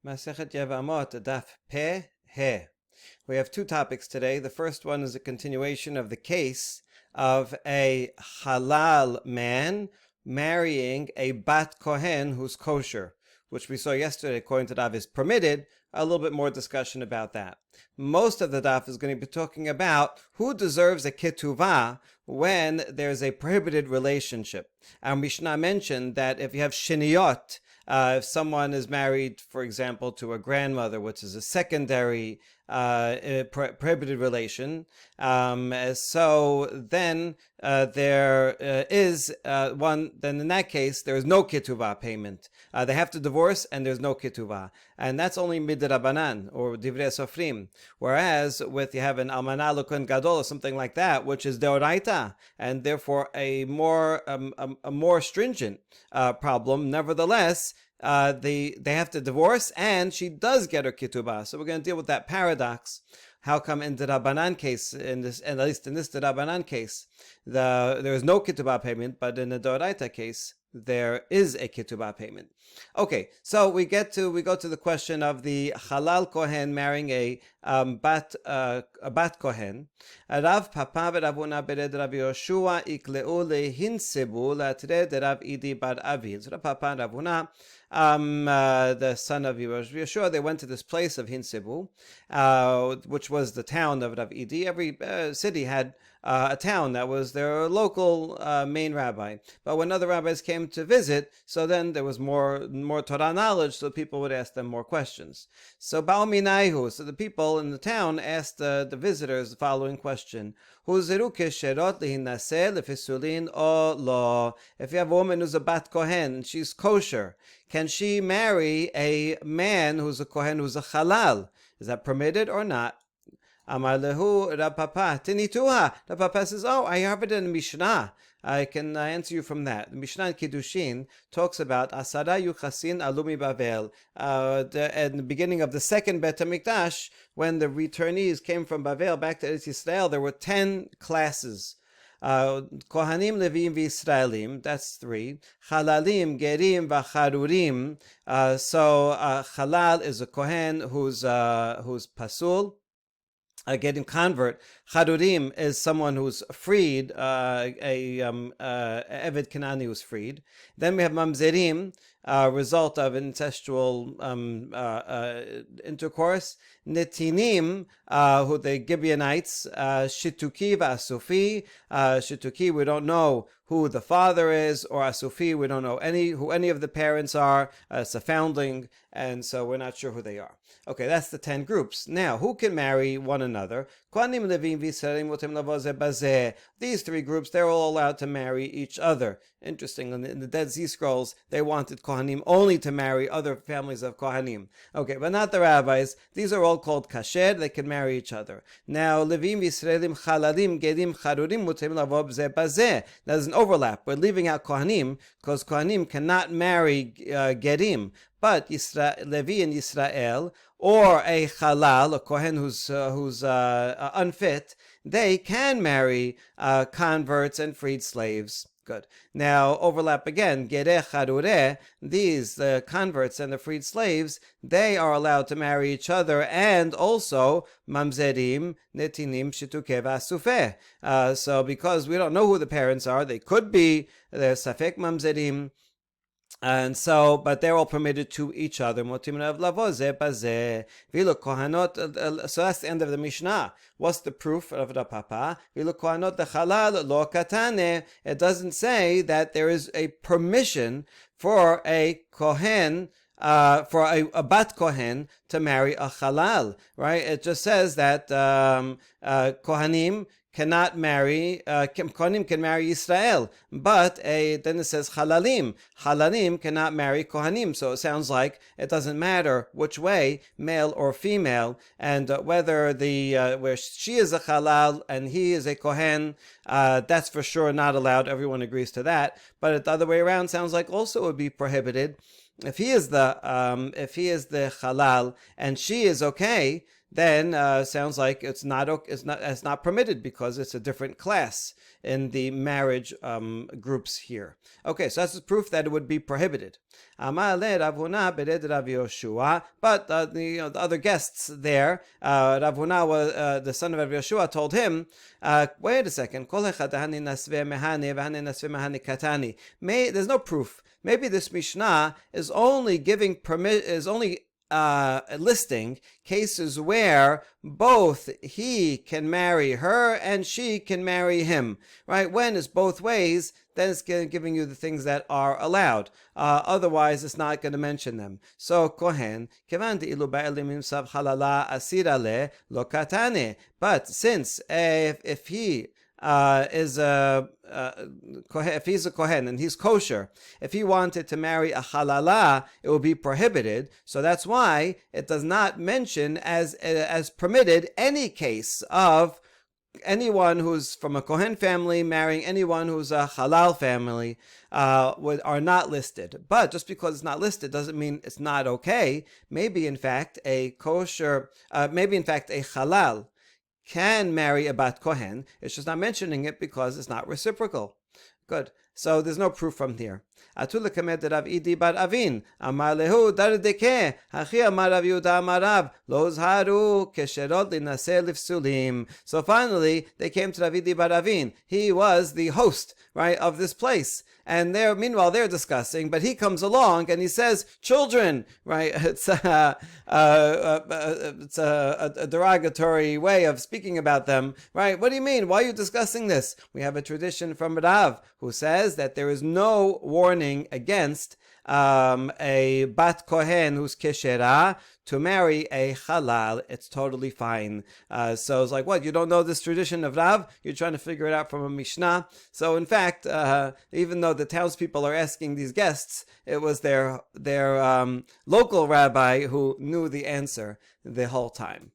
Masechet Yevamot, Daf Peh He. We have two topics today. The first one is a continuation of the case of a halal man marrying a bat kohen who's kosher, which we saw yesterday, according to Daf, is permitted. A little bit more discussion about that. Most of the Daf is going to be talking about who deserves a ketubah when there's a prohibited relationship. Our Mishnah mentioned that if you have shiniyot, if someone is married, for example, to a grandmother, which is a secondary prohibited relation, so then there is one. Then in that case, there is no ketubah payment. They have to divorce, and there's no ketubah, and that's only midrabanan or divrei sofrim. Whereas with you have an almana l'kohen gadol or something like that, which is deoraita, and therefore a more stringent problem. Nevertheless, they have to divorce, and she does get her ketubah. So we're going to deal with that paradox. How come in the Rabbanan case, and at least in this Rabbanan case, there is no ketubah payment, but in the Doraita case, there is a ketubah payment. Okay, so we go to the question of the halal kohen marrying a bat kohen. Rav Papa v'Ravuna bered Rav Yoshua ikleu lehinsebu latred Rav Idi bar Avi. So Rav Papa and Ravuna, the son of Yeshua, they went to this place of Hinsebu, which was the town of Rav Idi. Every city had a town that was their local main rabbi. But when other rabbis came to visit, so then there was more Torah knowledge, so people would ask them more questions. So Ba'u Minayhu, so the people in the town asked the visitors the following question: if you have a woman who's a bat kohen and she's kosher, can she marry a man who's a kohen who's a halal? Is that permitted or not? Amar lehu Rav Papa tinituha. Rav Papa says, "Oh, I have it in the Mishnah. I can answer you from that." The Mishnah in Kiddushin talks about Asara Yuchasin Alumi Bavel. At the beginning of the second Bet HaMikdash, when the returnees came from Bavel back to Eretz Yisrael, there were 10 classes. Kohanim, Levim, V'Yisraelim, that's 3. Halalim, Gerim, V'Charurim. So Halal is a Kohen who's pasul, getting convert. Charurim is someone who's freed, Eved Kanani who's freed. Then we have Mamzerim, result of incestual intercourse. Netinim, who the Gibeonites, Shituki v'Asufi. Shituki, we don't know who the father is, or Asufi, we don't know who any of the parents are. It's a foundling, and so we're not sure who they are. Okay, that's the 10 groups. Now, who can marry one another? These 3 groups, they're all allowed to marry each other. Interesting, in the Dead Sea Scrolls, they wanted Kohanim only to marry other families of Kohanim. Okay, but not the rabbis. These are all called kasher. They can marry each other. Now, Levim, Yisraelim, Chalalim, Gerim, Charurim, Mutim Lavob Zeh Bazeh. There's an overlap. We're leaving out Kohanim, because Kohanim cannot marry Gerim. But Levi and Yisrael, or a halal, a kohen who's unfit, they can marry converts and freed slaves. Good. Now, overlap again. Gereh Charureh, these, the converts and the freed slaves, they are allowed to marry each other, and also Mamzerim, Netinim, Shituke v'Asufeh. So because we don't know who the parents are, they could be the Safek Mamzerim, and so, but they're all permitted to each other. So that's the end of the Mishnah. What's the proof of the Papa? It doesn't say that there is a permission for a Kohen, for a bat kohen to marry a halal, right? It just says that Kohanim cannot marry, Kohanim can marry Yisrael, but then it says Halalim. Halalim cannot marry Kohanim. So it sounds like it doesn't matter which way, male or female, and whether where she is a Halal and he is a Kohen, that's for sure not allowed. Everyone agrees to that. But the other way around sounds like also it would be prohibited. If he is the halal and she is okay, then sounds like it's not permitted because it's a different class in the marriage groups here. Okay, so that's the proof that it would be prohibited. But the other guests there, Rav Huna was the son of Rav Yoshua, told him, wait a second, there's no proof. Maybe this Mishnah is only listing cases where both he can marry her and she can marry him, right? When it's both ways, then it's giving you the things that are allowed. Otherwise, it's not going to mention them. So, Kohen, but since if he if he's a kohen and he's kosher, if he wanted to marry a halala, it will be prohibited. So that's why it does not mention as permitted any case of anyone who's from a kohen family marrying anyone who's a halal family are not listed. But just because it's not listed doesn't mean it's not okay. Maybe in fact a halal can marry a bat kohen. It's just not mentioning it because it's not reciprocal. Good. So there's no proof from here. So finally, they came to Rav Idi bar Avin. He was the host, right, of this place. And meanwhile, they're discussing, but he comes along and he says, children, right? It's a derogatory way of speaking about them, right? What do you mean? Why are you discussing this? We have a tradition from Rav who says that there is no warning against a bat kohen who's keshera to marry a halal. It's totally fine. So it's like, what? You don't know this tradition of Rav? You're trying to figure it out from a Mishnah. So in fact, even though the townspeople are asking these guests, it was their local rabbi who knew the answer the whole time.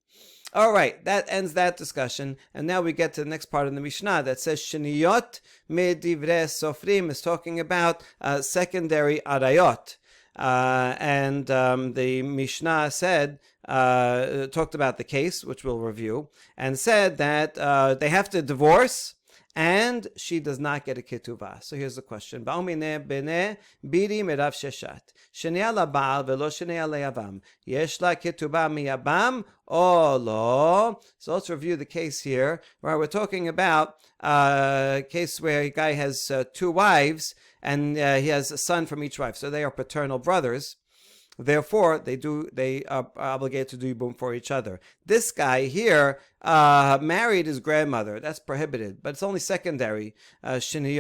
All right, that ends that discussion, and now we get to the next part of the Mishnah that says Shniyot medivre sofrim is talking about secondary arayot, and the Mishnah said talked about the case, which we'll review, and said that they have to divorce. And she does not get a ketubah. So here's the question. Ba'omine bene biri merav sheshat. Shenia laba'al velo shenia le'avam. Yesh la ketubah miyabam o lo. So let's review the case here, where we're talking about a case where a guy has two wives, and he has a son from each wife. So they are paternal brothers. Therefore, they are obligated to do yibum for each other. This guy here married his grandmother. That's prohibited, but it's only secondary. And he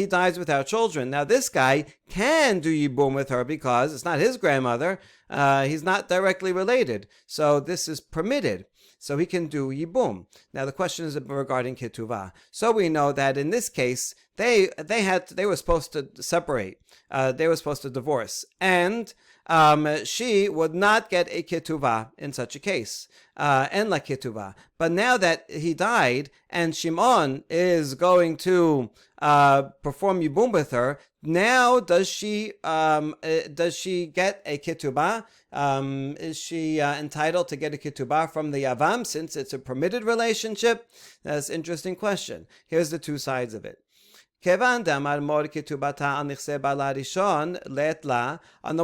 dies without children. Now, this guy can do yibum with her because it's not his grandmother. He's not directly related. So this is permitted. So he can do yibum. Now the question is regarding ketubah. So we know that in this case they were supposed to separate. They were supposed to divorce, and she would not get a ketubah in such a case, en la ketubah. But now that he died, and Shimon is going to perform yibum with her, now does she get a ketubah? Is she entitled to get a ketubah from the Yavam since it's a permitted relationship? That's an interesting question. Here's the two sides of it. On the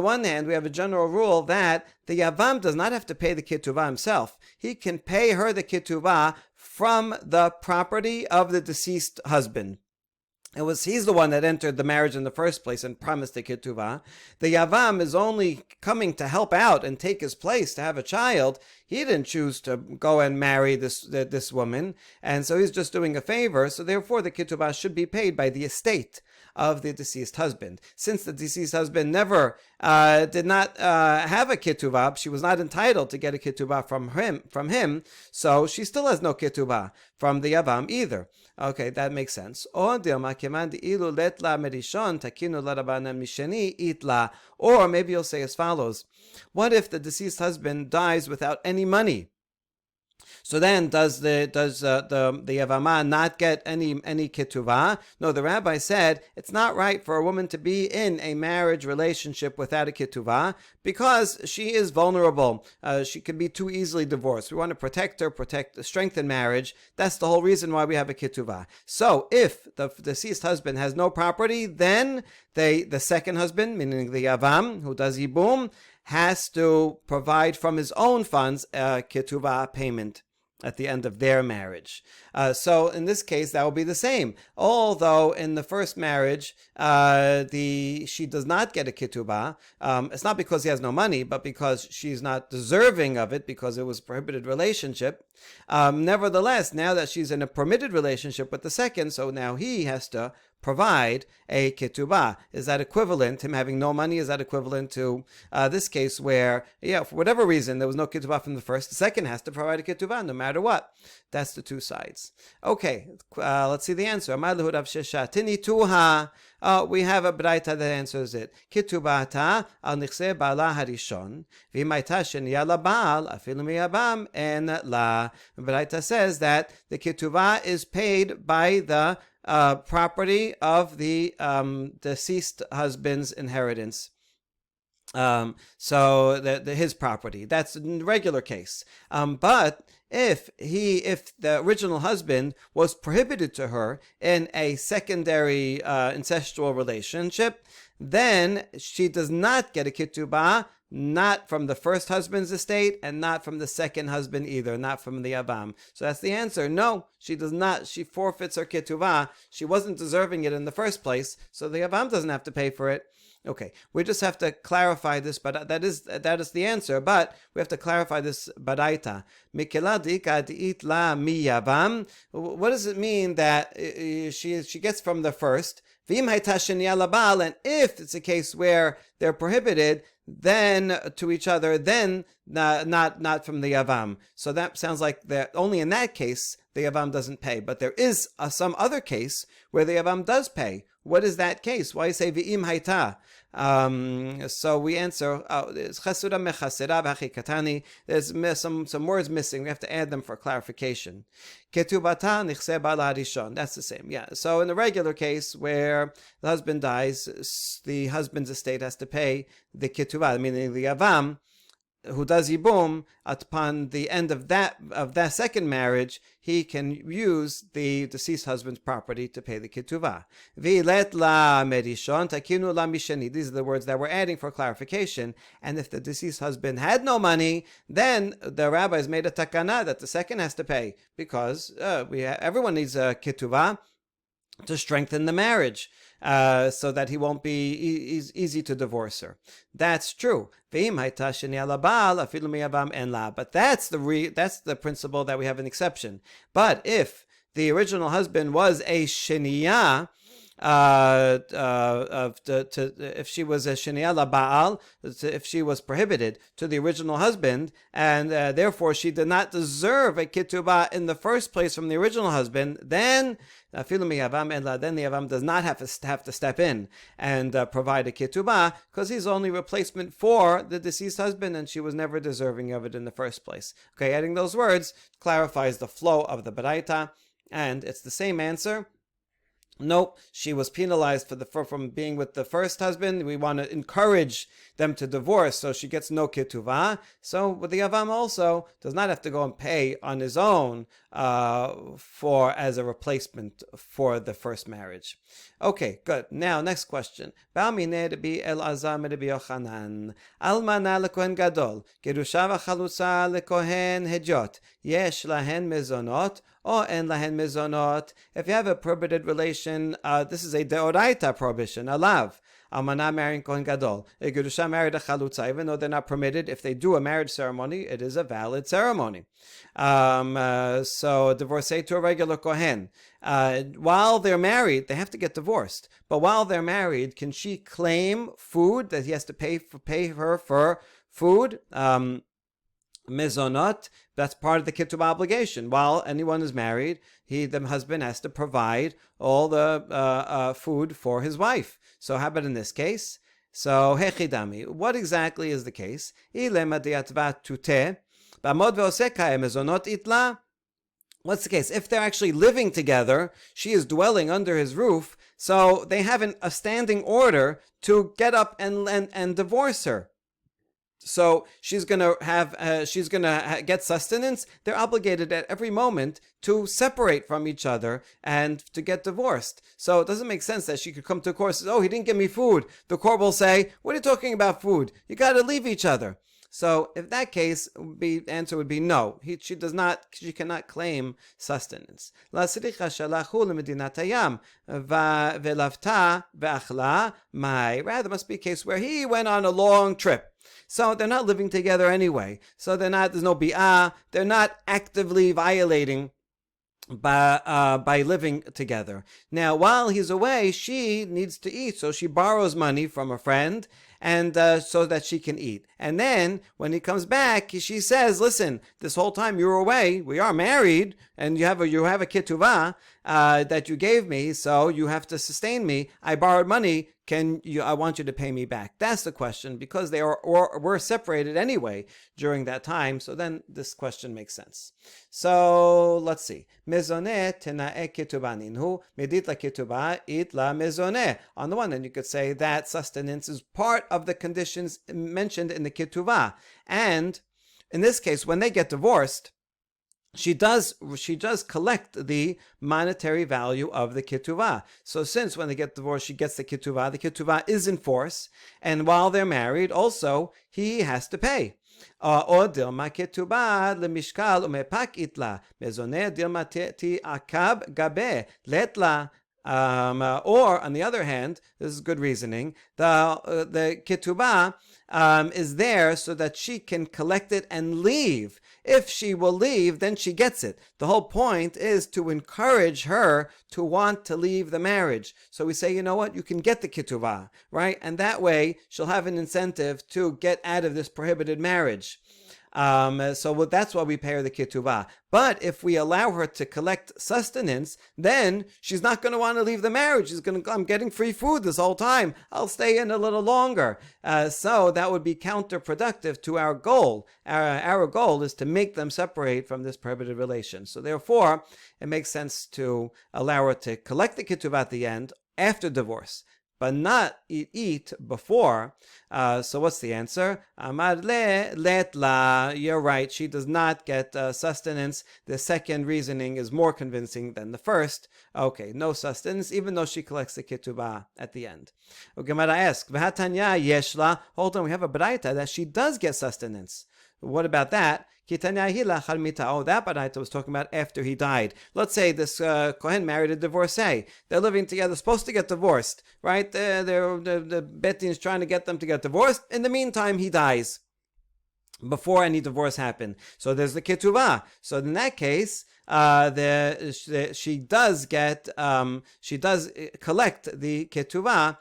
one hand, we have a general rule that the Yavam does not have to pay the ketubah himself. He can pay her the ketubah from the property of the deceased husband. He's the one that entered the marriage in the first place and promised the ketubah. The Yavam is only coming to help out and take his place to have a child. He didn't choose to go and marry this woman, and so he's just doing a favor. So therefore, the ketubah should be paid by the estate of the deceased husband. Since the deceased husband never did not have a ketubah, she was not entitled to get a ketubah from him. So she still has no ketubah from the Yavam either. Okay, that makes sense. Or maybe you'll say as follows. What if the deceased husband dies without any money? So then, does the Yevamah not get any ketubah? No, the rabbi said it's not right for a woman to be in a marriage relationship without a ketubah because she is vulnerable. She can be too easily divorced. We want to protect her, strengthen marriage. That's the whole reason why we have a ketubah. So if the deceased husband has no property, then the second husband, meaning the Yavam, who does yibum, has to provide from his own funds a ketubah payment at the end of their marriage. So in this case, that will be the same. Although in the first marriage, she does not get a ketubah. It's not because he has no money, but because she's not deserving of it because it was a prohibited relationship. Nevertheless, now that she's in a permitted relationship with the second, so now he has to provide a ketubah. Is that equivalent, him having no money, is that equivalent to this case where, for whatever reason, there was no ketubah from the first, the second has to provide a ketubah no matter what? That's the two sides. Okay, let's see the answer. We have a braita that answers it. Ketubata al nichse ba'ala harishon, v'himayta sheniya laba'al afilu miyabam en la. The braita says that the ketubah is paid by the property of the deceased husband's inheritance. So his property. That's a regular case. But if the original husband was prohibited to her in a secondary incestual relationship, then she does not get a ketubah, not from the first husband's estate and not from the second husband either, not from the Avam. So that's the answer. No, she does not. She forfeits her ketubah. She wasn't deserving it in the first place, so the Avam doesn't have to pay for it. Okay, we just have to clarify this, but that is the answer. But we have to clarify this baraita. What does it mean that she gets from the first? And if it's a case where they're prohibited, then to each other, then not from the Yavam. So that sounds like that only in that case the Yavam doesn't pay. But there is some other case where the Yavam does pay. What is that case? Why say v'im hayta? So we answer, there's some words missing. We have to add them for clarification. Ketubata nichse ba'ala harishon. That's the same. Yeah. So in the regular case where the husband dies, the husband's estate has to pay the ketubah, meaning the Yavam, who does yibum, upon the end of that second marriage, he can use the deceased husband's property to pay the ketubah. V'ilet la merishon takinu la misheni. These are the words that we're adding for clarification. And if the deceased husband had no money, then the rabbis made a takana that the second has to pay because everyone needs a ketubah to strengthen the marriage, so that he won't be easy to divorce her. That's true. But that's the principle that we have an exception. But if the original husband was a sheniyah, if she was a sheniyah laba'al, if she was prohibited to the original husband, and therefore she did not deserve a ketubah in the first place from the original husband, then then the Yavam does not have to step in and provide a ketubah because he's only replacement for the deceased husband and she was never deserving of it in the first place. Okay, adding those words clarifies the flow of the baraita, and it's the same answer. Nope, she was penalized from being with the first husband. We want to encourage them to divorce, so she gets no ketubah. So with the Yavam also does not have to go and pay on his own as a replacement for the first marriage. Okay, good. Now, next question. Ba'mineh Rabbi Elazar Rabbi Yochanan. Almana lekohen gadol. Gerusha v'chalutza lekohen hejot. Yesh lahen mezonot. Or en lahen mezonot. If you have a prohibited relation, this is a deoraita prohibition, a lav. Almana marrying kohen gadol. A gerusha married a chalutza, even though they're not permitted. If they do a marriage ceremony, it is a valid ceremony. So a divorcee to a regular kohen. While they're married, they have to get divorced. But while they're married, can she claim food that he has to pay her for food? Mezonot, that's part of the ketubah obligation. While anyone is married, the husband has to provide all the food for his wife. So how about in this case? So hechidami, what exactly is the case? Ba'amod ve'oseh ka'eh mezonot itla. What's the case? If they're actually living together, she is dwelling under his roof, so they have a standing order to get up and divorce her. So she's gonna get sustenance. They're obligated at every moment to separate from each other and to get divorced. So it doesn't make sense that she could come to court and say, "Oh, he didn't give me food." The court will say, "What are you talking about food? You got to leave each other." So if that case, the answer would be no. She cannot claim sustenance. Rather, there must be a case where he went on a long trip. So they're not living together anyway. So there's no bi'ah. They're not actively violating by living together. Now, while he's away, she needs to eat, so she borrows money from a friend, and so that she can eat. And then when he comes back, she says, "Listen, this whole time you were away, we are married, and you have a ketubah that you gave me, so you have to sustain me. I borrowed money. I want you to pay me back." That's the question, because they were separated anyway during that time. So then this question makes sense. So let's see. Mezoneh tena'e ketubah ninhu medit la ketubah it la mezoneh. On the one hand, you could say that sustenance is part of the conditions mentioned in the ketubah, and in this case, when they get divorced, she does collect the monetary value of the ketubah. So since when they get divorced, she gets the ketubah is in force, and while they're married, also he has to pay. Or dilma ketubah lemishkal umepak itla mezoneh dilma ti akab gabe letla. Or on the other hand, this is good reasoning. The ketubah is there so that she can collect it and leave. If she will leave, then she gets it. The whole point is to encourage her to want to leave the marriage. So we say, you know what, you can get the ketubah, right? And that way she'll have an incentive to get out of this prohibited marriage. So that's why we pay her the ketubah. But if we allow her to collect sustenance, then she's not going to want to leave the marriage. I'm getting free food this whole time. I'll stay in a little longer. So that would be counterproductive to our goal. Our goal is to make them separate from this prohibited relation. So therefore, it makes sense to allow her to collect the ketubah at the end after divorce, but not eat before. So what's the answer? Amar le letla. You're right. She does not get sustenance. The second reasoning is more convincing than the first. Okay, no sustenance, even though she collects the ketubah at the end. Gemara asks, V'hatanya yeshla. Hold on, we have a braita that she does get sustenance. What about that? Oh, that Baraita was talking about after he died. Let's say this Kohen married a divorcee. They're living together, supposed to get divorced, right? The Bet Din is trying to get them to get divorced. In the meantime, he dies before any divorce happened. So there's the ketubah. So in that case, she does collect the ketubah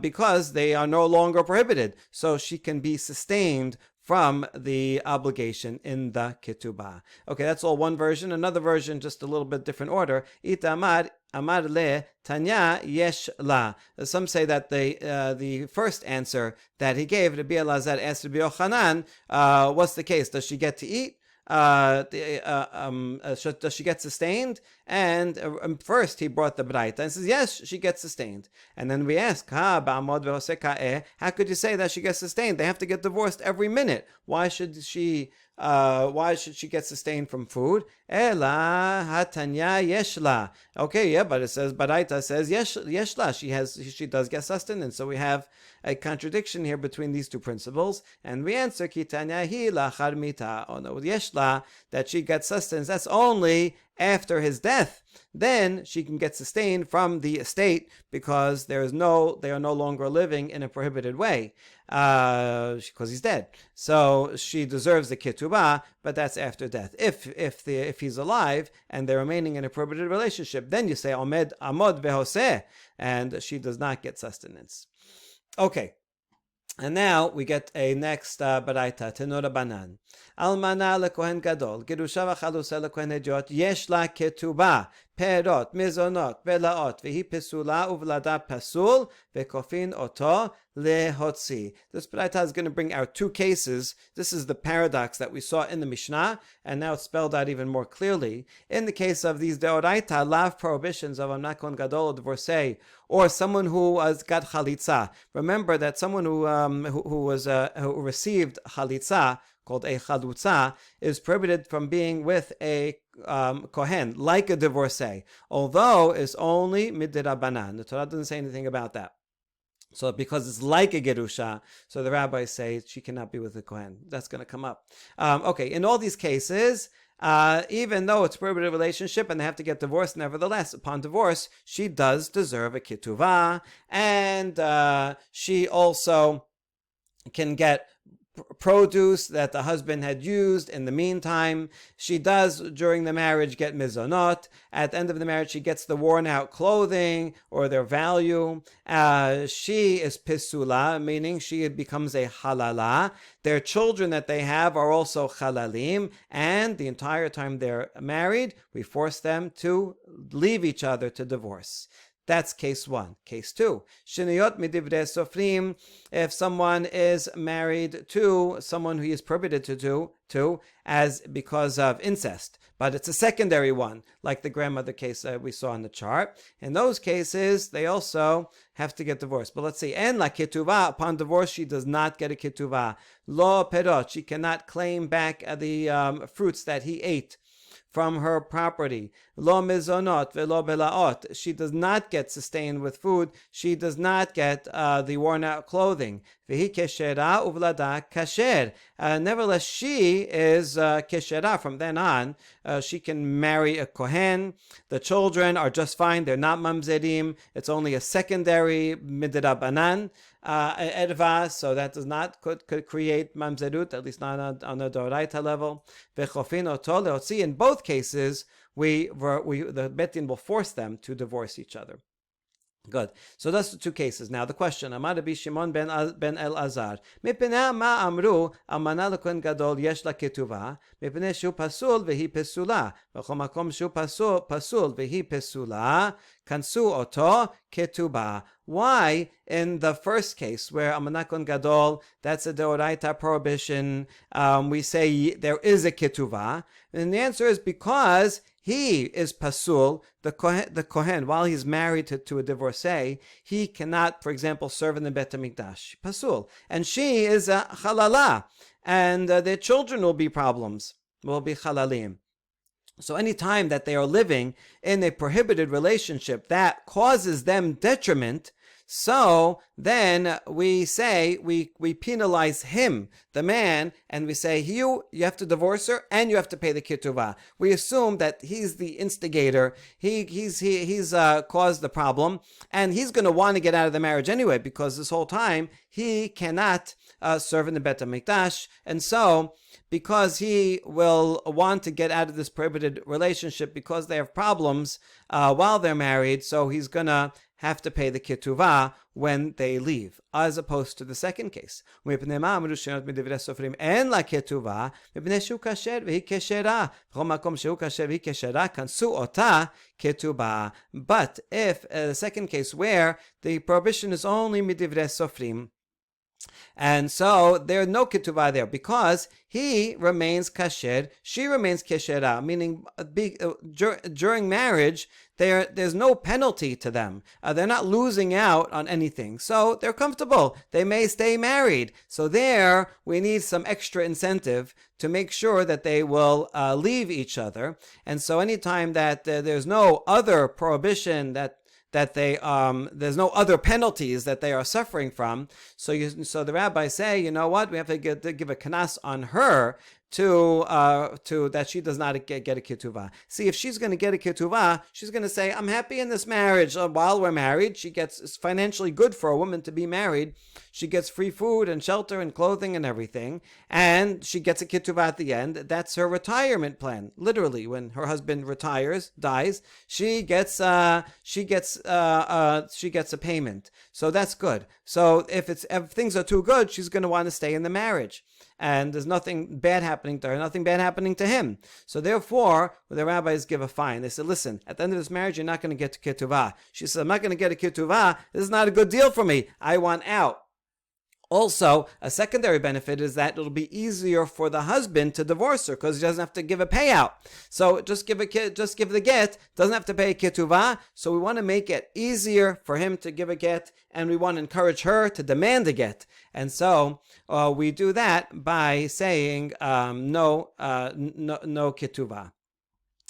because they are no longer prohibited. So she can be sustained from the obligation in the ketubah. Okay, that's all one version. Another version, just a little bit different order. Itamar amar le tanya yesh la. Some say that the first answer that he gave, Rabbi Elazar asked Rabbi Yochanan, what's the case? Does she get to eat? Does she get sustained? And first he brought the braita and says, yes, she gets sustained. And then we ask, how could you say that she gets sustained? They have to get divorced every minute. Why should she get sustained from food? Ela hatanya yeshla. Okay, yeah, but it says Baraita says yeshla. She does get sustenance. So we have a contradiction here between these two principles, and we answer kitanya hi lachar mita. Oh no, yeshla, that she gets sustenance. That's only after his death. Then she can get sustained from the estate because they are no longer living in a prohibited way because he's dead. So she deserves the ketubah, but that's after death. If he's alive and they're remaining in a prohibited relationship, then you say amod vehoseh, and she does not get sustenance. Okay. And now we get a next baraita, tenora banan. Almana lekohen gadol, gerusha v'chalusa lekohen hediot, yesh la ketubah, perot, mizonot, velaot, vehi pesula uvlada pasul, vekofin oto lehotzi. This Braita is going to bring our two cases. This is the paradox that we saw in the Mishnah, and now it's spelled out even more clearly. In the case of these deoraita, lav prohibitions of amnakon gadol or divorcee, or someone who has got chalitza. Remember that someone who received chalitza, called a chalutza, is prohibited from being with a kohen, like a divorcee, although it's only midrabanan. The Torah doesn't say anything about that. So because it's like a gerusha, so the rabbis say she cannot be with a kohen. That's going to come up. Okay, in all these cases, even though it's a prohibited relationship and they have to get divorced, nevertheless, upon divorce, she does deserve a ketubah, and she also can get produce that the husband had used in the meantime. She does, during the marriage, get mizonot. At the end of the marriage, she gets the worn out clothing or their value. She is pisula, meaning she becomes a halala. Their children that they have are also halalim, and the entire time they're married, we force them to leave each other, to divorce. That's case one. Case two, sheniyot midivre sofrim, if someone is married to someone who he is prohibited to as because of incest, but it's a secondary one, like the grandmother case that we saw in the chart. In those cases, they also have to get divorced. But let's see, en la ketubah, upon divorce, she does not get a ketubah. Lo perot, she cannot claim back the fruits that he ate from her property. Lo mizonot velo belaot. She does not get sustained with food. She does not get the worn out clothing. Vehi keshera uvlada kasher. Nevertheless, she is keshera. From then on, she can marry a kohen. The children are just fine. They're not mamzerim. It's only a secondary midrabanan erva, so that does not could create mamzerut, at least not on a doraita level. Vechofin oto leotzi. In both cases, the Bet Din will force them to divorce each other. Good. So that's the two cases. Now the question: Amar Rabbi Shimon ben Elazar, mipnei ma amru almana lekohen gadol yesh la ketubah, mipnei shu pasul vehi pesula, v'chol makom shu pasul vehi pesula, kansu oto ketubah. Why, in the first case, where almanakon gadol, that's a deoraita prohibition, we say there is a ketubah? And the answer is because he is pasul, the kohen, while he's married to a divorcee, he cannot, for example, serve in the Bet HaMikdash. Pasul. And she is a halala, and their children will be problems, will be halalim. So any time that they are living in a prohibited relationship that causes them detriment, so then we say, we penalize him, the man, and we say, you have to divorce her and you have to pay the ketubah. We assume that he's the instigator, he's caused the problem, and he's going to want to get out of the marriage anyway, because this whole time he cannot serve in the Bet HaMikdash, and so because he will want to get out of this prohibited relationship because they have problems while they're married, so he's going to have to pay the ketubah when they leave, as opposed to the second case. But if the second case where the prohibition is only midivre sofrim, and so there's no ketubah there because he remains kasher, she remains keshera, meaning during marriage there's no penalty to them. They're not losing out on anything, so they're comfortable. They may stay married. So there we need some extra incentive to make sure that they will leave each other. And so anytime that there's no other prohibition that there's no other penalties that they are suffering from. So the rabbis say, you know what, we have to give a kanas on her to that she does not get a ketubah. See, if she's going to get a ketubah, she's going to say, I'm happy in this marriage. While we're married, it's financially good for a woman to be married. She gets free food and shelter and clothing and everything, and she gets a ketubah at the end. That's her retirement plan. Literally, when her husband dies, she gets a payment. So that's good. So if things are too good, she's going to want to stay in the marriage. and there's nothing bad happening to her, nothing bad happening to him. So therefore, the rabbis give a fine. They said, listen, at the end of this marriage, you're not going to get to Ketubah. She said, I'm not going to get a Ketubah. This is not a good deal for me. I want out. Also, a secondary benefit is that it'll be easier for the husband to divorce her because he doesn't have to give a payout. So just give the get, doesn't have to pay a ketubah. So we want to make it easier for him to give a get, and we want to encourage her to demand a get. And so we do that by saying no ketubah.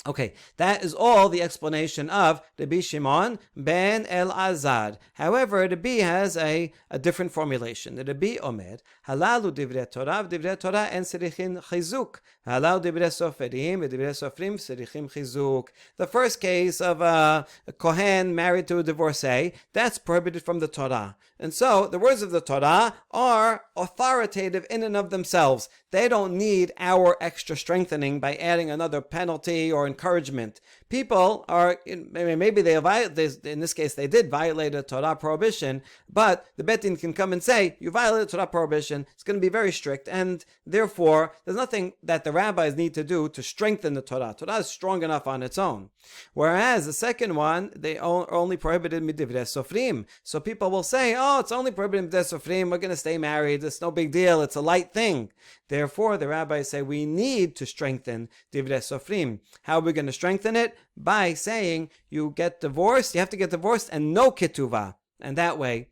Okay, that is all the explanation of Rabbi Shimon ben Elazar. However, Rabbi has a different formulation. Rabbi Omer, halalu divrei Torah en serichin chizuk. Halalu divrei soferim, divrei sofrim serichin chizuk. The first case of a Kohen married to a divorcee, that's prohibited from the Torah. And so, the words of the Torah are authoritative in and of themselves. They don't need our extra strengthening by adding another penalty or encouragement. People are, maybe they violate, in this case they did violate a Torah prohibition, but the Bet Din can come and say, you violated a Torah prohibition, it's going to be very strict, and therefore there's nothing that the rabbis need to do to strengthen the Torah. Torah is strong enough on its own. Whereas the second one, they are only prohibited midivrei sofrim. So people will say, oh, it's only prohibited midivrei sofrim, we're going to stay married, it's no big deal, it's a light thing. Therefore, the rabbis say we need to strengthen divrei sofrim. How are we going to strengthen it? By saying you have to get divorced and no ketuvah. And that way,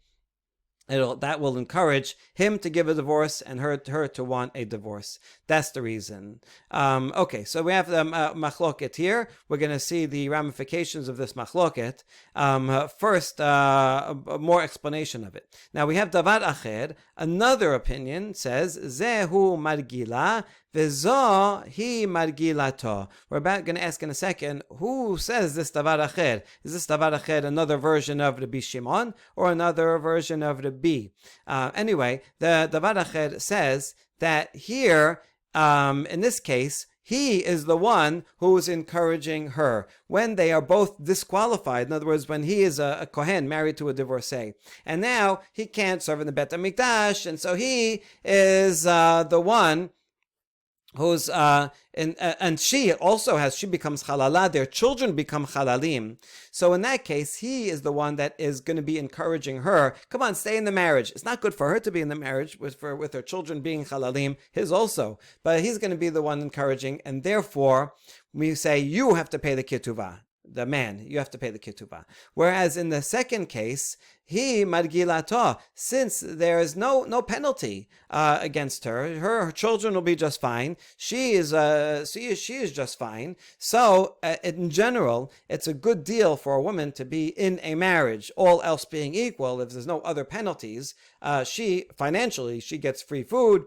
that will encourage him to give a divorce and her to want a divorce. That's the reason. Okay, so we have the machloket here. We're going to see the ramifications of this machloket. First, more explanation of it. Now we have davar acher. Another opinion says zehu margila vezo hi margilato. We're going to ask in a second, who says this davar acher? Is this davar acher another version of Rabbi Shimon or another version of Rabbi? Anyway, the davar acher says that here, in this case, he is the one who is encouraging her when they are both disqualified. In other words, when he is a Kohen married to a divorcee, and now he can't serve in the Bet HaMikdash, and so he is the one who's and she becomes halala, their children become halalim. So in that case, he is the one that is going to be encouraging her, come on, stay in the marriage. It's not good for her to be in the marriage with her children being halalim, his also, but he's going to be the one encouraging, and therefore we say you have to pay the ketubah. The man, you have to pay the ketubah. Whereas in the second case, he margilato, since there is no penalty against her, her children will be just fine. She is just fine. So in general, it's a good deal for a woman to be in a marriage. All else being equal, if there's no other penalties, she gets free food.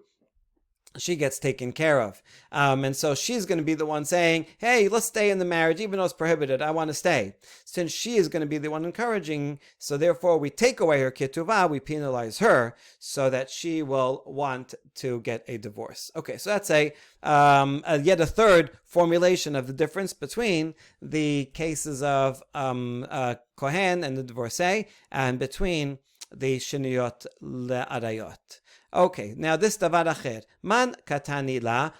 She gets taken care of. And so she's going to be the one saying, hey, let's stay in the marriage, even though it's prohibited, I want to stay. Since she is going to be the one encouraging, so therefore we take away her ketuvah, we penalize her, so that she will want to get a divorce. Okay, so that's yet a third formulation of the difference between the cases of Kohen and the divorcee, and between the shiniyot le'arayot. Okay, now this davar acher. Man katani la.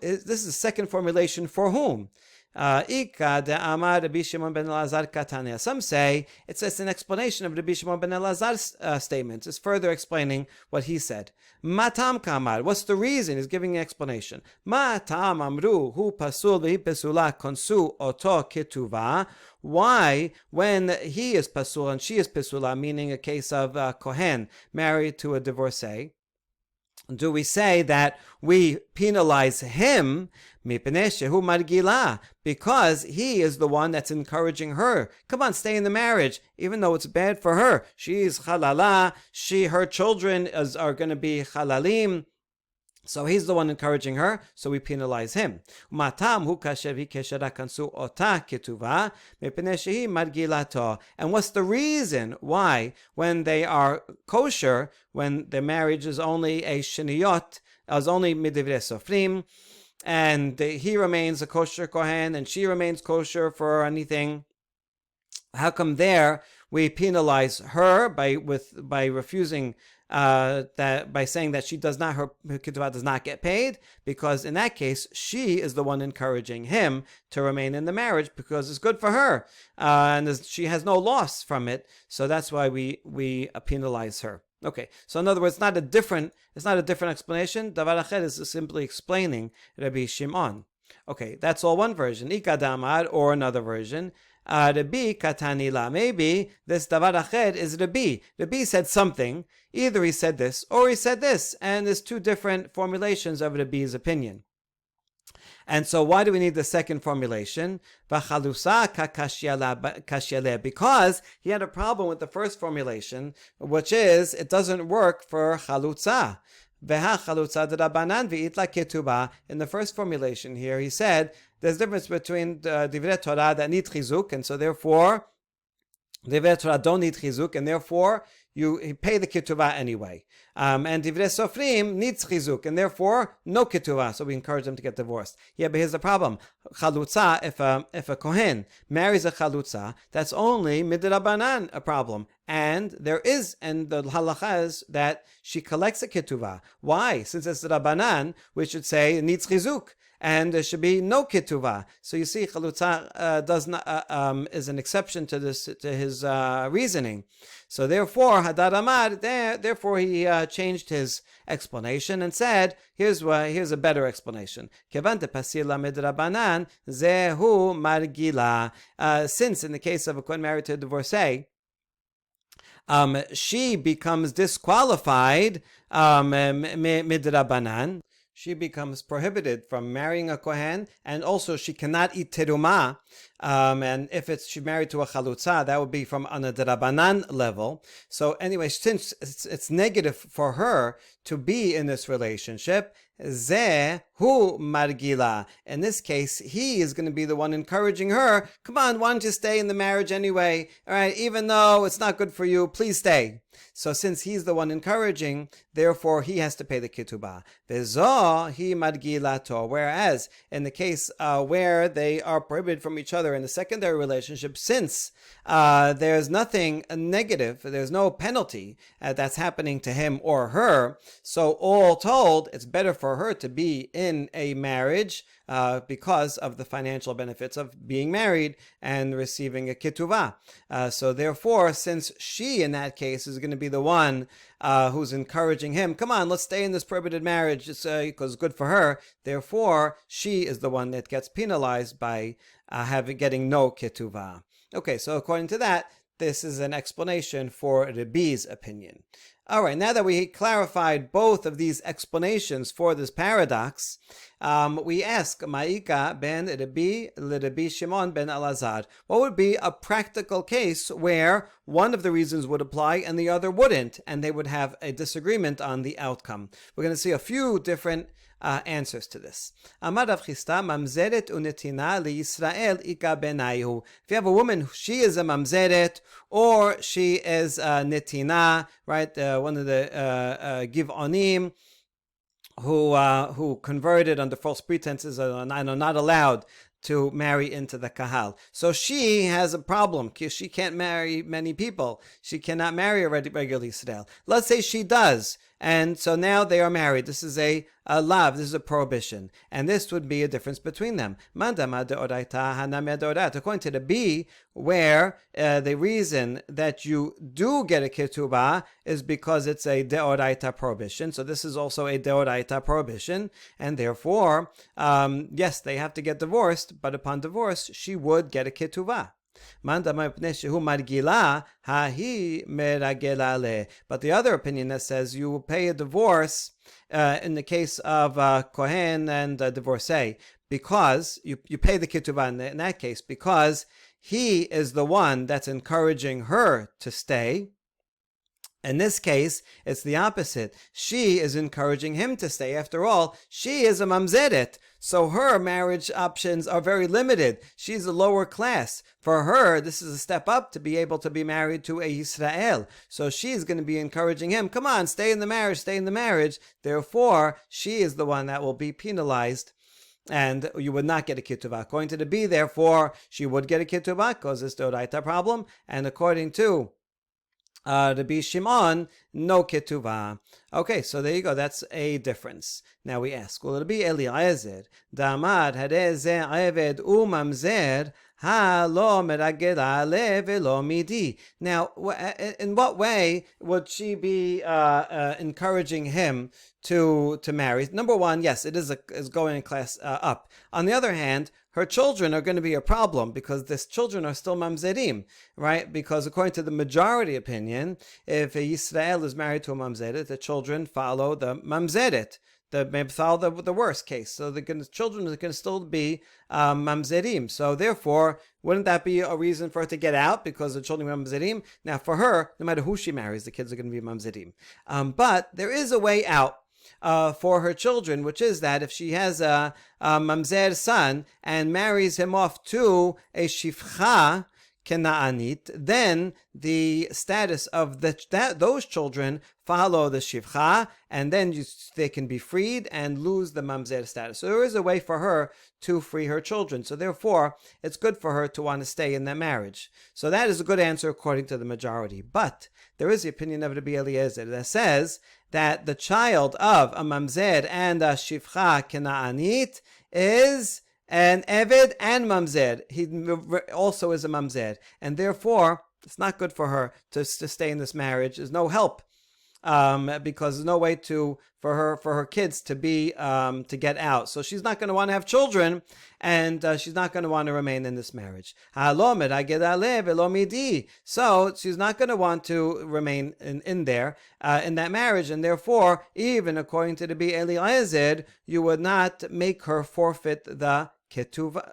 This is the second formulation for whom? Ika de amar Rabbi Shimon ben Elazar katani. Some say it's an explanation of Rabbi Shimon ben Elazar's statements. It's further explaining what he said. Matam kamar. What's the reason? He's giving an explanation. Matam amru hu pasul v'hi pesula konsu oto ketuvah. Why, when he is pasul and she is pesula, meaning a case of Kohen married to a divorcee, do we say that we penalize him because he is the one that's encouraging her? Come on, stay in the marriage, even though it's bad for her. She's halala, her children are going to be halalim. So he's the one encouraging her, so we penalize him. And what's the reason why, when they are kosher, when the marriage is only a shiniyot, is only midivrei sofrim, and he remains a kosher Kohen and she remains kosher for anything, how come there we penalize her by refusing that by saying that her ketubah does not get paid, because in that case she is the one encouraging him to remain in the marriage because it's good for her, and she has no loss from it. So that's why we penalize her. Okay, so in other words, it's not a different explanation. Davar Acher is simply explaining Rabbi Shimon. Okay, that's all one version. Ika Damar, or another version. Rabbi Katanila. Maybe this Davar Acher is Rabbi. Rabbi said something. Either he said this or he said this, and there's two different formulations of Rabbi's opinion. And so why do we need the second formulation? Because he had a problem with the first formulation, which is it doesn't work for chalutza. In the first formulation here, he said there's a difference between divrei Torah that need chizuk, and so therefore divrei Torah don't need chizuk, and therefore you pay the ketubah anyway. And divrei sofrim needs chizuk, and therefore no ketubah. So we encourage them to get divorced. Yeah, but here's the problem: chalutza. If a kohen marries a chalutza, that's only midrabanan a problem. And the halacha is that she collects a ketubah. Why? Since it's rabbanan, we should say it needs chizuk, and there should be no ketubah. So you see, chalutza does not is an exception to his reasoning. So therefore, Hadar Amar, therefore he changed his explanation and said, here's a better explanation. Kevante pasila midrabanan zehu margila. Since in the case of a kohen married to a divorcee, she becomes disqualified midrabanan. She becomes prohibited from marrying a kohen, and also she cannot eat terumah. And if she's married to a chalutza, that would be from on a drabanan level. So anyway, since it's negative for her to be in this relationship, Zehu margila. In this case, he is going to be the one encouraging her. Come on, why don't you stay in the marriage anyway? All right, even though it's not good for you, please stay. So since he's the one encouraging, therefore he has to pay the ketubah. Vezo he margilato. Whereas in the case where they are prohibited from each other in the secondary relationship, since there's nothing negative, there's no penalty that's happening to him or her, so all told, it's better for her to be in a marriage because of the financial benefits of being married and receiving a ketubah. So therefore, since she in that case is going to be the one who's encouraging him, come on, let's stay in this prohibited marriage because it's good for her. Therefore, she is the one that gets penalized by getting no ketubah. Okay, so according to that, this is an explanation for Rabbi's opinion. All right, now that we clarified both of these explanations for this paradox, we ask Ma'ika ben Rabbi Shimon ben Elazar, what would be a practical case where one of the reasons would apply and the other wouldn't, and they would have a disagreement on the outcome? We're going to see a few different answers to this. Amar Rav Chisda, mamzeret unetina liYisrael ika benayhu. If you have a woman, she is a mamzeret or she is a netina, right? One of the givonim who converted under false pretenses and are not allowed to marry into the kahal. So she has a problem. She can't marry many people. She cannot marry a regular Yisrael. Let's say she does. And so now they are married. This is a lav, this is a prohibition. And this would be a difference between them. According to the B, where the reason that you do get a ketubah is because it's a deoraita prohibition. So this is also a deoraita prohibition. And therefore, yes, they have to get divorced, but upon divorce, she would get a ketubah. But the other opinion that says you will pay a divorce in the case of Kohen and divorcee, because you pay the ketubah in that case, because he is the one that's encouraging her to stay. In this case, it's the opposite. She is encouraging him to stay. After all, she is a mamzeret, so her marriage options are very limited. She's a lower class. For her, this is a step up to be able to be married to a Yisrael. So she's going to be encouraging him, come on, stay in the marriage, stay in the marriage. Therefore, she is the one that will be penalized, and you would not get a ketubah. According to the B, therefore, she would get a ketubah because it's the Oraita problem, and according to Rabbi Shimon, no ketubah. Okay, so there you go. That's a difference. Now we ask, will it be Eliezer? Damad hadeze eved umamzer. Ha lo meragela le velo midi. Now, in what way would she be encouraging him to marry? Number one, yes, it is going in class up. On the other hand, her children are going to be a problem because these children are still mamzerim, right? Because according to the majority opinion, if a Yisrael is married to a mamzeret, the children follow the mamzeret. The worst case. So the children are going to still be mamzerim. So therefore, wouldn't that be a reason for her to get out because the children are mamzerim? Now for her, no matter who she marries, the kids are going to be mamzerim. But there is a way out for her children, which is that if she has a mamzer son and marries him off to a shifcha, Kenaanit, then the status of those children follow the shivcha, and then they can be freed and lose the mamzer status. So there is a way for her to free her children. So therefore, it's good for her to want to stay in that marriage. So that is a good answer according to the majority. But there is the opinion of Rabbi Eliezer that says that the child of a mamzer and a shivcha Kenaanit is an Eved and Mamzer. He also is a Mamzer. And therefore, it's not good for her to stay in this marriage. There's no help. Because there's no way for her kids to get out. So she's not going to want to have children, and she's not going to want to remain in this marriage. So she's not going to want to remain in that marriage, and therefore, even according to the B. Eliezer, you would not make her forfeit the Ketubah,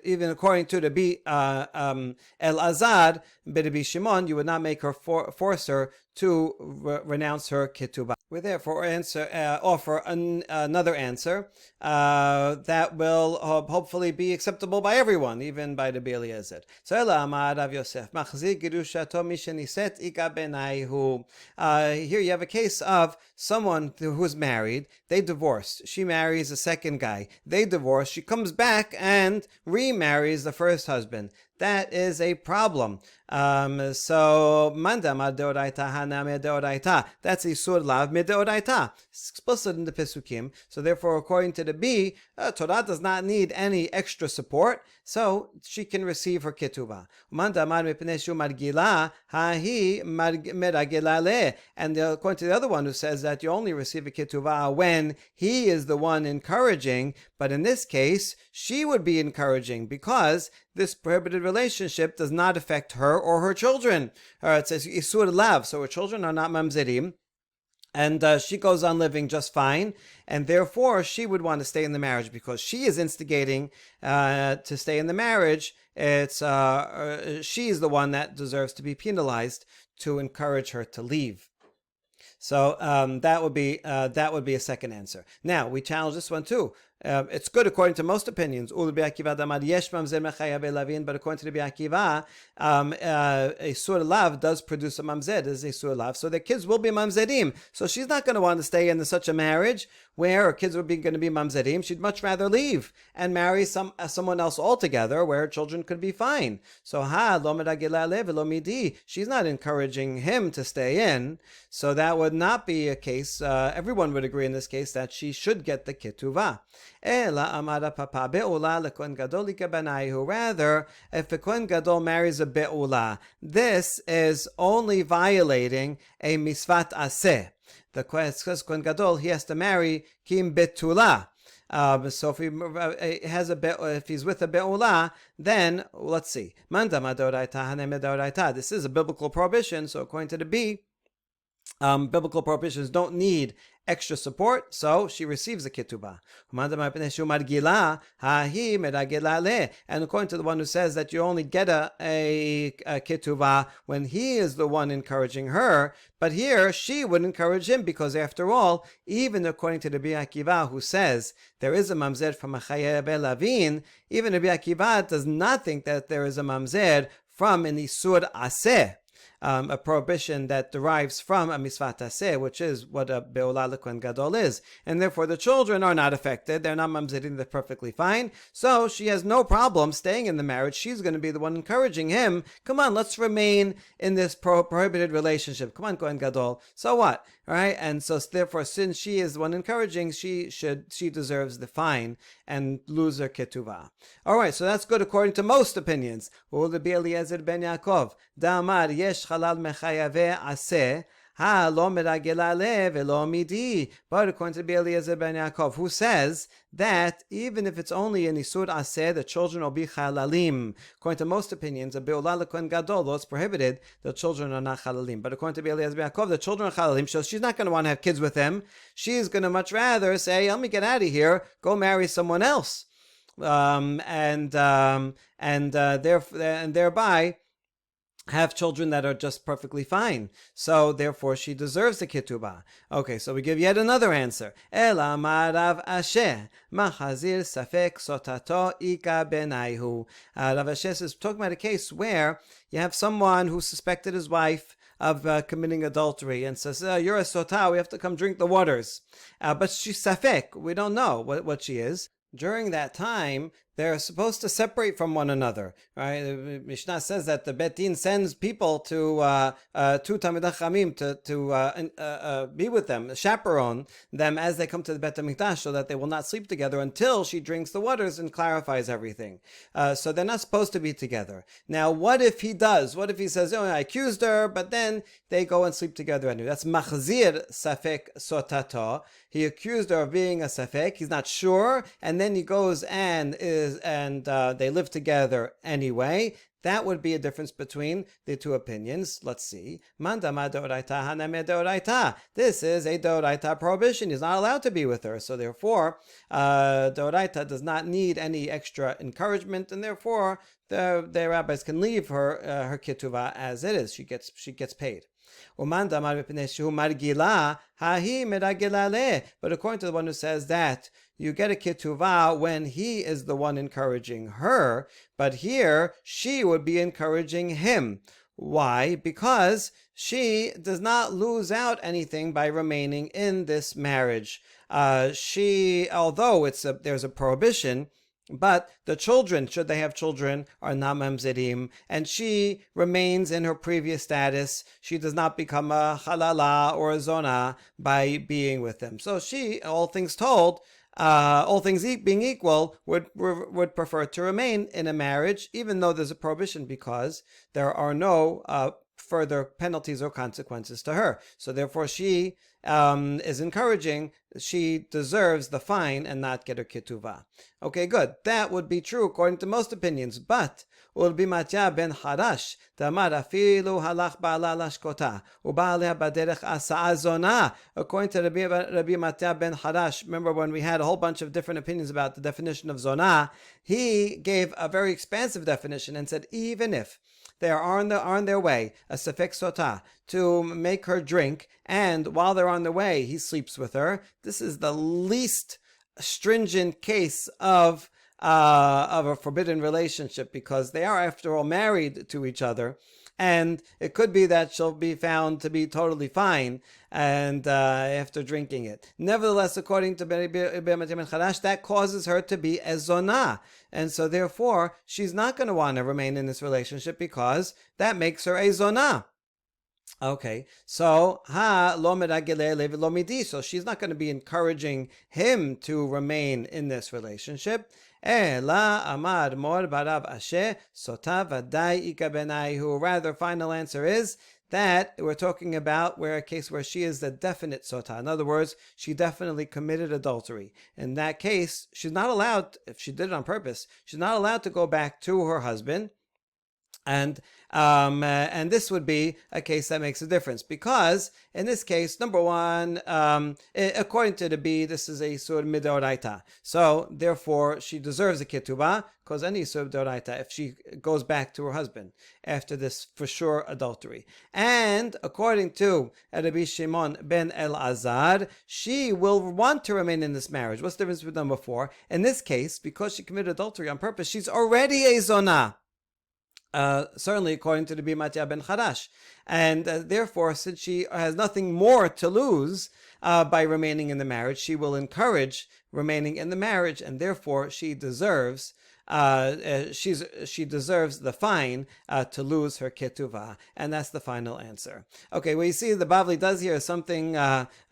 even according to the B. Elazar, B'Rabbi Shimon, you would not make her force her to renounce her ketubah. We therefore offer another answer that will hopefully be acceptable by everyone, even by the Eliezer. So Ela Amar Rav Yosef, Machzik Gerushato Misheniset Ika Benaihu. Here you have a case of someone who's married, they divorced. She marries a second guy. They divorce. She comes back and remarries the first husband. That is a problem. So mandam deoraita haname deoraita. That's isur lav mideoraita. It's explicit in the Pesukim. So therefore, according to the B, Torah does not need any extra support, so she can receive her ketubah. Mandam mipneshu margila hahi meragila le. And according to the other one who says that you only receive a ketubah when he is the one encouraging, but in this case, she would be encouraging because this prohibited relationship does not affect her or her children. It says isur lav, so her children are not mamzerim, and she goes on living just fine, and therefore she would want to stay in the marriage because she is instigating to stay in the marriage. It's she is the one that deserves to be penalized to encourage her to leave. So that would be a second answer. Now we challenge this one too. It's good according to most opinions. But according to Rabbi Akiva, a sur lav does produce a mamzer. Is a sur lav, so the kids will be mamzerim. So she's not going to want to stay in such a marriage where her kids are going to be mamzerim. She'd much rather leave and marry someone else altogether, where her children could be fine. So she's not encouraging him to stay in. So that would not be a case. Everyone would agree in this case that she should get the ketubah. Rather, if a Kohen Gadol marries a be'ula, this is only violating a misvat aseh. The Kohen Gadol, he has to marry kim betula. So if he has if he's with a be'ula, then let's see. This is a biblical prohibition. So according to the B, biblical prohibitions don't need extra support, so she receives a ketubah. And according to the one who says that you only get a ketubah when he is the one encouraging her, but here she would encourage him because after all, even according to the Rabbi Akiva who says there is a mamzer from a chayav elavin, even Rabbi Akiva does not think that there is a mamzer from an isur aseh. a prohibition that derives from a misvat aseh, which is what a be'olah l'kohen gadol is. And therefore the children are not affected. They're not mamzerim. They're perfectly fine. So she has no problem staying in the marriage. She's going to be the one encouraging him. Come on, let's remain in this prohibited relationship. Come on, Kohen Gadol. So what? All right? And so therefore, since she is the one encouraging, she deserves the fine and lose her ketubah. All right, so that's good according to most opinions. Eliezer ben Yaakov, Damar yesh halal mechayave aseh. But according to Eliezer ben Yaakov, who says that even if it's only an isur aseh, the children will be halalim. According to most opinions, a be'olah l'kohen gadol, though it's prohibited, the children are not halalim. But according to Eliezer ben Yaakov, the children are halalim, so she's not going to want to have kids with him. She's going to much rather say, let me get out of here, go marry someone else. Thereby have children that are just perfectly fine. So therefore she deserves the ketubah. Okay, so we give yet another answer. Ela marav asher machazir safek sotato ika benaihu. Rav Asher is talking about a case where you have someone who suspected his wife of committing adultery and says, you're a sotah, we have to come drink the waters. But she's safek, we don't know what she is. During that time, they're supposed to separate from one another, right? Mishnah says that the Bet Din sends people to Talmidei Chachamim to be with them, chaperone them as they come to the Bet HaMikdash, so that they will not sleep together until she drinks the waters and clarifies everything. So they're not supposed to be together. Now, what if he does? What if he says, I accused her, but then they go and sleep together anyway? That's machzir safek sotato. He accused her of being a safek. He's not sure, and then he goes and they live together anyway. That would be a difference between the two opinions. Let's see. Mandama deoraita haname deoraita. This is a deoraita prohibition. He's not allowed to be with her. So therefore, deoraita does not need any extra encouragement, and therefore the rabbis can leave her ketubah as it is. She gets paid. But according to the one who says that you get a ketuvah when he is the one encouraging her, but here she would be encouraging him. Why? Because she does not lose out anything by remaining in this marriage. Although there's a prohibition, but the children, should they have children, are not mamzerim, and she remains in her previous status. She does not become a halala or a zona by being with them. So she, all things being equal, would prefer to remain in a marriage, even though there's a prohibition, because there are no further penalties or consequences to her. So therefore she is encouraging, she deserves the fine and not get her ketuvah. Okay, good. That would be true according to most opinions, but Ulbi Matya ben Harash, Damar afilu halach ba'ala lashkota, u'ba'aleh baderech asa'a zona. According to Rabbi Matya ben Harash, remember when we had a whole bunch of different opinions about the definition of zona, he gave a very expansive definition and said even if they are on their way, a safek sotah, to make her drink, and while they're on their way, he sleeps with her. This is the least stringent case of a forbidden relationship, because they are, after all, married to each other, and it could be that she'll be found to be totally fine and after drinking it. Nevertheless, according to Chadash, that causes her to be a zonah, and so therefore she's not going to want to remain in this relationship because that makes her a zonah. Okay, so so she's not going to be encouraging him to remain in this relationship. Rather, final answer is that we're talking about a case where she is the definite sotah. In other words, she definitely committed adultery. In that case, she's not allowed, if she did it on purpose, she's not allowed to go back to her husband. And this would be a case that makes a difference, because in this case, number one, according to the B, this is a sur midoraita. So therefore, she deserves a ketubah, because any sur midoraita, if she goes back to her husband after this for sure adultery. And according to Rabbi Shimon ben Elazar, she will want to remain in this marriage. What's the difference with number four? In this case, because she committed adultery on purpose, she's already a zonah. certainly according to the Bimatya ben Chadash. And therefore, since she has nothing more to lose by remaining in the marriage, she will encourage remaining in the marriage, and therefore she deserves she deserves the fine to lose her ketuvah, and that's the final answer. Okay, what you see the Bavli does here is something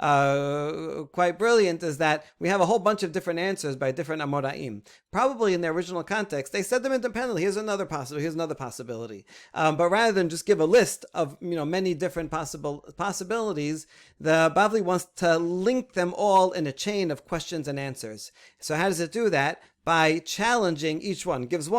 quite brilliant, is that we have a whole bunch of different answers by different Amoraim. Probably in their original context, they said them independently. Here's another possibility. But rather than just give a list of many different possibilities, the Bavli wants to link them all in a chain of questions and answers. So how does it do that? By challenging each one. Gives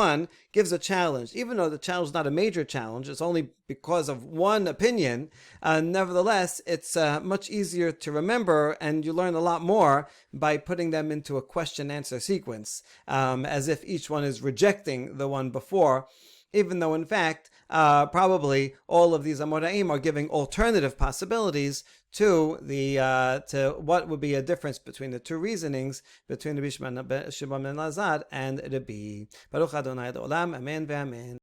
a challenge. Even though the challenge is not a major challenge, it's only because of one opinion, nevertheless, it's much easier to remember, and you learn a lot more by putting them into a question-answer sequence, as if each one is rejecting the one before, even though in fact probably all of these Amoraim are giving alternative possibilities to what would be a difference between the two reasonings between the Shimon ben Lazar and Rabbi. Baruch Adonai Olam, Amen ve'Amen.